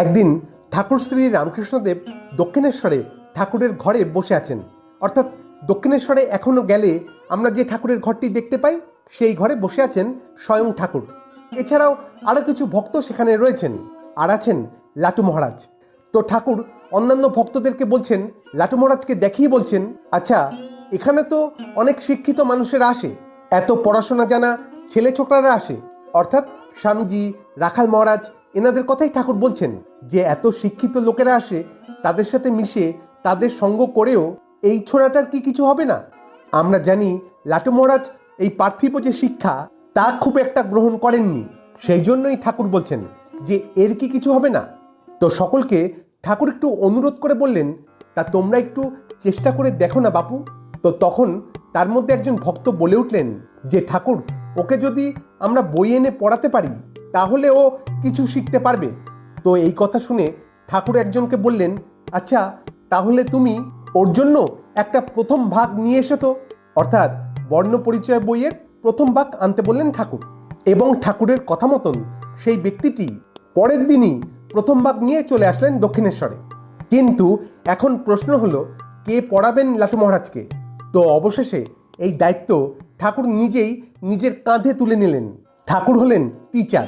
একদিন ঠাকুর শ্রী রামকৃষ্ণদেব দক্ষিণেশ্বরে ঠাকুরের ঘরে বসে আছেন। অর্থাৎ দক্ষিণেশ্বরে এখনো গেলে আমরা যে ঠাকুরের ঘরটি দেখতে পাই সেই ঘরে বসে আছেন স্বয়ং ঠাকুর। এছাড়াও আরও কিছু ভক্ত সেখানে রয়েছেন, আর আছেন লাটু মহারাজ। তো ঠাকুর অন্যান্য ভক্তদেরকে বলছেন, লাটু মহারাজকে দেখিয়ে বলছেন, আচ্ছা এখানে তো অনেক শিক্ষিত মানুষেরা আসে, এত পড়াশোনা জানা ছেলে ছোকরারা আসে, অর্থাৎ স্বামীজি, রাখাল মহারাজ, এনাদের কথাই ঠাকুর বলছেন যে এত শিক্ষিত লোকেরা আসে, তাদের সাথে মিশে তাদের সঙ্গ করেও এই ছোড়াটার কি কিছু হবে না? আমরা জানি লাটু মহারাজ এই পার্থিব যে শিক্ষা তা খুব একটা গ্রহণ করেননি, সেই জন্যই ঠাকুর বলছেন যে এর কি কিছু হবে না। তো সকলকে ঠাকুর একটু অনুরোধ করে বললেন, তা তোমরা একটু চেষ্টা করে দেখো না বাপু। তো তখন তার মধ্যে একজন ভক্ত বলে উঠলেন যে ঠাকুর, ওকে যদি আমরা বই এনে পড়াতে পারি তাহলে ও কিছু শিখতে পারবে। তো এই কথা শুনে ঠাকুর একজনকে বললেন, আচ্ছা তাহলে তুমি ওর জন্য একটা প্রথম ভাগ নিয়ে এসো তো। অর্থাৎ বর্ণ পরিচয় বইয়ের প্রথম ভাগ আনতে বললেন ঠাকুর, এবং ঠাকুরের কথা মতন সেই ব্যক্তিটি পরের দিনই প্রথম ভাগ নিয়ে চলে আসলেন দক্ষিণেশ্বরে। কিন্তু এখন প্রশ্ন হলো, কে পড়াবেন লাটু মহারাজকে? তো অবশেষে এই দায়িত্ব ঠাকুর নিজেই নিজের কাঁধে তুলে নিলেন। ঠাকুর হলেন টিচার,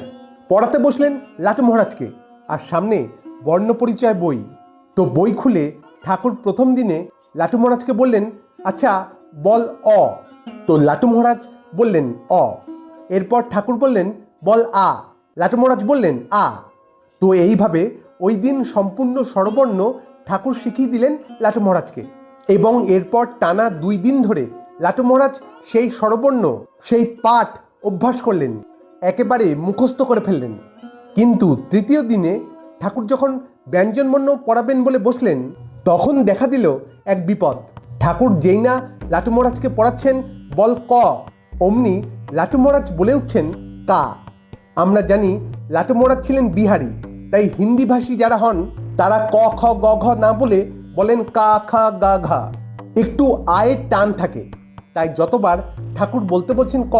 পড়াতে বসলেন লাটু মহারাজকে, আর সামনে বর্ণ পরিচয় বই। তো বই খুলে ঠাকুর প্রথম দিনে লাটু মহারাজকে বললেন, আচ্ছা বল অ। তো লাটু মহারাজ বললেন অ। এরপর ঠাকুর বললেন, বল আ। লাটু মহারাজ বললেন আ। তো এইভাবে ওই দিন সম্পূর্ণ স্বরবর্ণ ঠাকুর শিখিয়ে দিলেন লাটু মহারাজকে, এবং এরপর টানা 2 দিন ধরে লাটু মহারাজ সেই স্বরবর্ণ, সেই পাঠ অভ্যাস করলেন, একেবারে মুখস্থ করে ফেললেন। কিন্তু তৃতীয় দিনে ঠাকুর যখন ব্যঞ্জনবর্ণ পড়াবেন বলে বসলেন, তখন দেখা দিল এক বিপদ। ঠাকুর যেই না লাটু মহারাজকে পড়াচ্ছেন বল ক, অমনি লাটু মহারাজ বলে উঠছেন কা। আমরা জানি লাটু মহারাজ ছিলেন বিহারি, তাই হিন্দিভাষী যারা হন তারা ক খ গ ঘ না বলে বলেন কা খা গা ঘা, একটু আয়ের টান থাকে। তাই যতবার ঠাকুর বলতে বলছেন ক,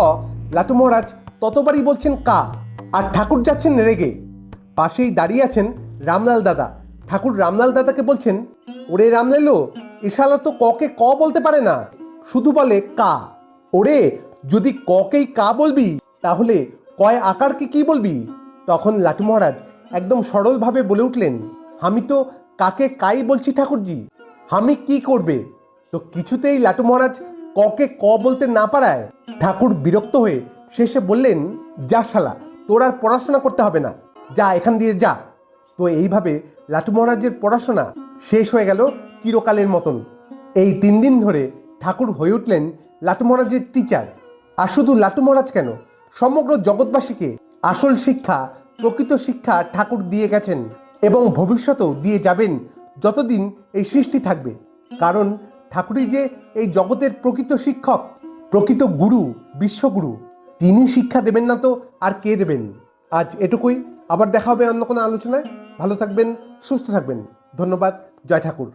লাটু মহারাজ ততবারই বলছেন কা। আর ঠাকুর যাচ্ছেন রেগে। পাশেই দাঁড়িয়ে আছেন রামলাল দাদা। ঠাকুর রামলাল দাদাকে বলছেন, ওরে রামলালো, এশালা তো ককে ক বলতে পারে না, শুধু বলে কা। ওরে যদি ককেই কা বলবি তাহলে কয় আকারকে কি বলবি? তখন লাটু মহারাজ একদম সরলভাবে বলে উঠলেন, আমি তো কাকে কাই বলছি ঠাকুরজি, আমি কি করবে? তো কিছুতেই লাটু মহারাজ ককে ক বলতে না পারায় ঠাকুর বিরক্ত হয়ে শেষে বললেন, যা শালা, তোর আর পড়াশোনা করতে হবে না, যা এখান দিয়ে যা। তো এইভাবে লাটু মহারাজের পড়াশোনা শেষ হয়ে গেল চিরকালের মতন। এই 3 দিন ধরে ঠাকুর হয়ে উঠলেন লাটু মহারাজের টিচার। আর শুধু লাটু মহারাজ কেন, সমগ্র জগৎবাসীকে আসল শিক্ষা, প্রকৃত শিক্ষা ঠাকুর দিয়ে গেছেন, এবং ভবিষ্যতেও দিয়ে যাবেন যতদিন এই সৃষ্টি থাকবে। কারণ ঠাকুরই যে এই জগতের প্রকৃত শিক্ষক, প্রকৃত গুরু, বিশ্বগুরু। তিনি শিক্ষা দেবেন না তো আর কে দেবেন? আজ এটুকুই, আবার দেখা হবে অন্য কোনো আলোচনায়। ভালো থাকবেন, সুস্থ থাকবেন। ধন্যবাদ। জয় ঠাকুর।